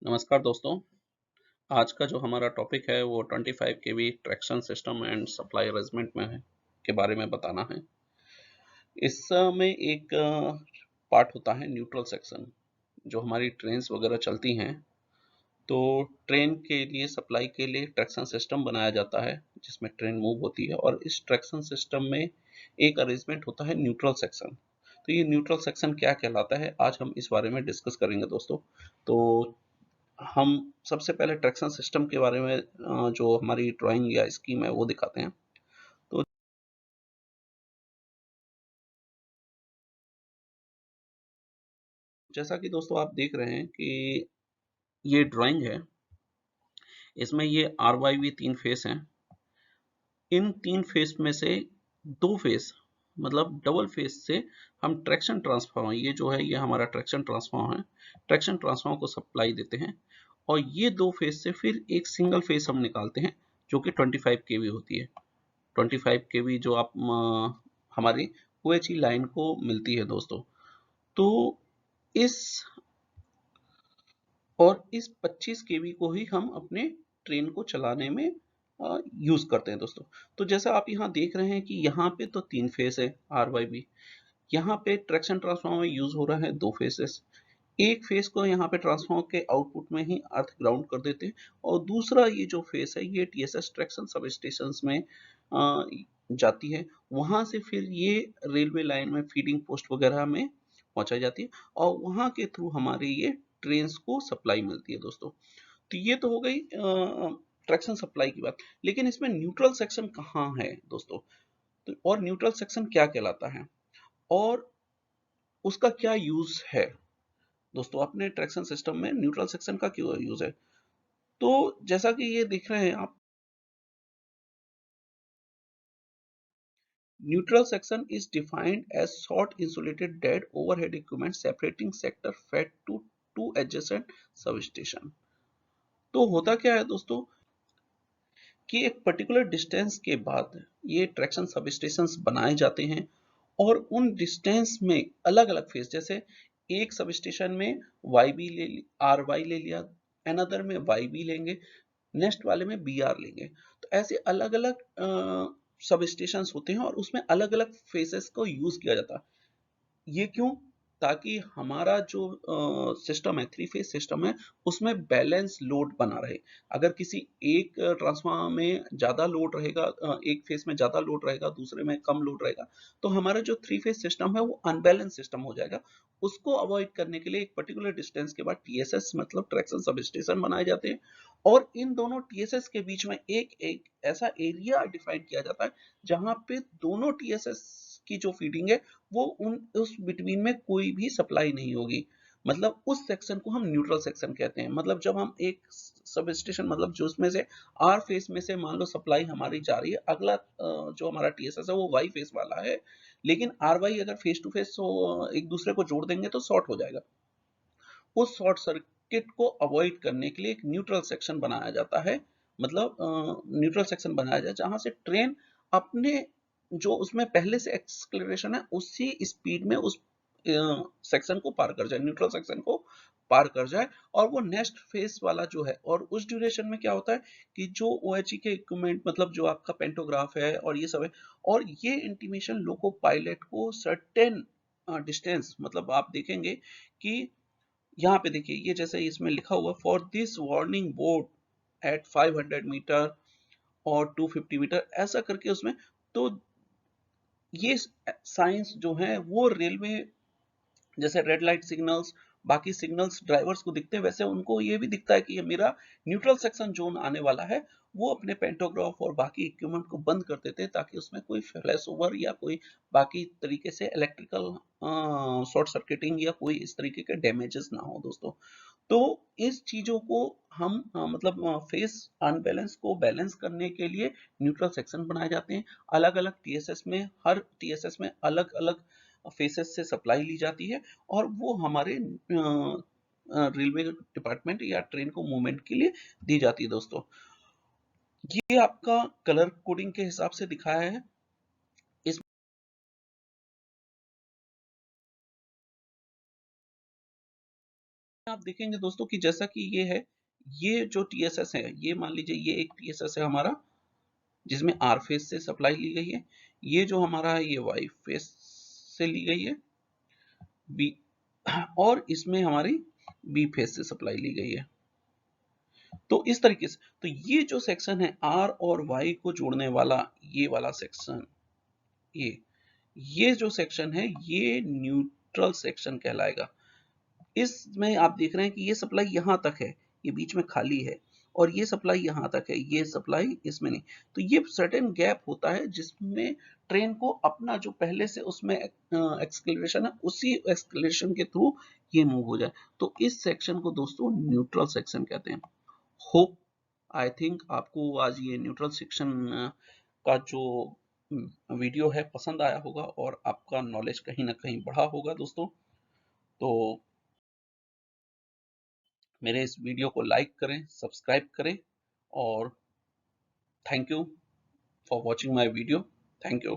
नमस्कार दोस्तों। आज का जो हमारा टॉपिक है वो 25 KV traction system and supply arrangement में है के बारे में बताना है। इसमें एक पार्ट होता है न्यूट्रल सेक्शन। जो हमारी ट्रेन्स वगैरह चलती हैं तो ट्रेन के लिए सप्लाई के लिए ट्रैक्शन सिस्टम बनाया जाता है जिसमें ट्रेन मूव होती है, और इस ट्रैक्शन सिस्टम में एक अरेंजमेंट होता है न्यूट्रल सेक्शन। तो ये न्यूट्रल सेक्शन क्या कहलाता है, आज हम इस बारे में डिस्कस करेंगे दोस्तों। तो हम सबसे पहले ट्रैक्शन सिस्टम के बारे में जो हमारी ड्राइंग या स्कीम है वो दिखाते हैं। तो जैसा कि दोस्तों आप देख रहे हैं कि ये ड्राइंग है, इसमें ये आर वाई वी तीन फेस हैं। इन तीन फेस में से दो फेस मतलब डबल फेस से हम ट्रैक्शन ट्रांसफार्मर, ये जो है ये हमारा ट्रैक्शन ट्रांसफार्मर है, ट्रैक्शन ट्रांसफार्मर को सप्लाई देते हैं। और ये दो फेस से फिर एक सिंगल फेस हम निकालते हैं जो कि 25 केवी होती है। 25 केवी जो आप हमारी OHE लाइन को मिलती है दोस्तों। तो इस इस 25 केवी को ही हम अपने ट्रेन को चलाने में यूज करते हैं दोस्तों। तो जैसा आप यहाँ देख रहे हैं कि यहाँ पे तो तीन फेस है आर वाई बी, यहाँ पे ट्रैक्शन ट्रांसफार्मर में यूज हो रहा है दो फेसेस। एक फेस को यहाँ पे ट्रांसफार्मर के आउटपुट में ही अर्थ ग्राउंड कर देते हैं, और दूसरा ये जो फेस है ये TSS ट्रैक्शन सब स्टेशन में जाती है। वहां से फिर ये रेलवे लाइन में फीडिंग पोस्ट वगैरह में पहुंचाई जाती है, और वहां के थ्रू हमारे ये ट्रेन को सप्लाई मिलती है दोस्तों। तो ये तो हो गई ट्रैक्शन सप्लाई की बात। लेकिन इसमें न्यूट्रल सेक्शन कहाँ है दोस्तों, तो और न्यूट्रल सेक्शन क्या कहलाता है और उसका क्या यूज है दोस्तों। अपने ट्रैक्शन सिस्टम में न्यूट्रल सेक्शन का क्यों यूज है, तो जैसा कि ये देख रहे हैं आप, neutral section is defined as short insulated dead overhead equipment separating sector fed to two adjacent sub station. तो होता क्या है दोस्तों कि एक पर्टिकुलर डिस्टेंस के बाद ये ट्रैक्शन सब स्टेशन बनाए जाते हैं, और उन डिस्टेंस में अलग अलग फेज, जैसे एक सब स्टेशन में वाई बी ले आर वाई ले लिया, अनदर में वाई बी लेंगे, नेक्स्ट वाले में बी आर लेंगे। तो ऐसे अलग अलग सब स्टेशन होते हैं और उसमें अलग अलग फेसेस को यूज किया जाता है। ये क्यों, ताकि हमारा जो सिस्टम है, थ्री फेज सिस्टम है, उसमें बैलेंस लोड बना रहे। अगर किसी एक ट्रांसफार्मर में ज्यादा लोड रहेगा, एक फेज में ज्यादा लोड रहेगा, दूसरे में कम लोड रहेगा, तो हमारा जो थ्री फेज सिस्टम है वो अनबैलेंस सिस्टम हो जाएगा। उसको अवॉइड करने के लिए एक पर्टिकुलर डिस्टेंस के बाद TSS मतलब ट्रैक्शन सब स्टेशन बनाए जाते हैं, और इन दोनों TSS के बीच में एक एक ऐसा एरिया डिफाइन किया जाता है जहां पे दोनों TSS की जो फीडिंग है वो उस बिटवीन में कोई भी सप्लाई नहीं होगी। मतलब उस सेक्शन को हम न्यूट्रल सेक्शन कहते हैं। मतलब जब हम एक सब स्टेशन, मतलब जो उसमें से आर फेस में से मान लो सप्लाई हमारी जा रही है, अगला जो हमारा TSS है वो वाई फेस वाला है, लेकिन आर वाई अगर फेस टू फेस एक दूसरे को जोड़ देंगे तो शॉर्ट हो जाएगा। उस शॉर्ट सर्किट को अवॉइड करने के लिए एक न्यूट्रल सेक्शन बनाया जाता है। मतलब न्यूट्रल सेक्शन बनाया जाए जहां से ट्रेन अपने जो उसमें पहले से एक्सक्लेरेशन है उसी स्पीड में उस सेक्शन को पार कर जाए, न्यूट्रल सेक्शन को पार कर जाए, और वो नेक्स्ट फेस वाला जो है। और उस ड्यूरेशन में क्या होता है कि जो OHE के इक्विपमेंट, मतलब जो आपका पेंटोग्राफ है और ये सब है, और ये इंटीमेशन लोको पायलट को सर्टेन डिस्टेंस, मतलब आप देखेंगे कि यहाँ पे देखिए ये जैसे इसमें लिखा हुआ for this warning board at 500 metre और 250 मीटर, ऐसा करके उसमें। तो ये साइंस जो है वो रेलवे, जैसे रेड लाइट सिग्नल्स, बाकी सिग्नल्स ड्राइवर्स को दिखते हैं, वैसे उनको ये भी दिखता है कि ये मेरा न्यूट्रल सेक्शन जोन आने वाला है। वो अपने पेंटोग्राफ और बाकी इक्विपमेंट को बंद कर देते हैं ताकि उसमें कोई फ्लैश ओवर या कोई बाकी तरीके से इलेक्ट्रिकल शॉर्ट सर्किटिंग या कोई इस तरीके के डैमेजेस ना हो दोस्तों। तो इस चीजों को हम मतलब फेस अनबैलेंस को बैलेंस करने के लिए न्यूट्रल सेक्शन बनाए जाते हैं। अलग अलग TSS में, हर TSS में अलग अलग फेसेस से सप्लाई ली जाती है, और वो हमारे रेलवे डिपार्टमेंट या ट्रेन को मूवमेंट के लिए दी जाती है दोस्तों। ये आपका कलर कोडिंग के हिसाब से दिखाया है। इसमें आप देखेंगे दोस्तों कि जैसा कि ये है, ये जो टीएसएस है, ये मान लीजिए ये एक टीएसएस है हमारा, जिसमें आर फेज से सप्लाई ली गई है। ये जो हमारा है ये वाई फेज से ली गई है, बी, और इसमें हमारी बी फेज से सप्लाई ली गई है। तो इस तरीके से, तो ये जो सेक्शन है आर और वाई को जोड़ने वाला, ये वाला सेक्शन, ये जो सेक्शन है ये न्यूट्रल सेक्शन कहलाएगा। इसमें आप देख रहे हैं कि ये सप्लाई यहां तक है, ये बीच में खाली है, और ये सप्लाई यहां तक है, ये सप्लाई इसमें नहीं। तो ये सर्टेन गैप होता है जिसमें ट्रेन को अपना जो पहले से उसमें एक्सक्लेरेशन है, उसी एक्सक्लेरेशन के थ्रू ये मूव हो जाए। तो इस सेक्शन को दोस्तों न्यूट्रल सेक्शन कहते हैं। होप, आई थिंक आपको आज ये न्यूट्रल सेक्शन का जो वीडियो है पसंद आया होगा और आपका नॉलेज कहीं ना कहीं बढ़ा होगा दोस्तों। तो मेरे इस वीडियो को लाइक करें, सब्सक्राइब करें, और thank you for watching my video. Thank you.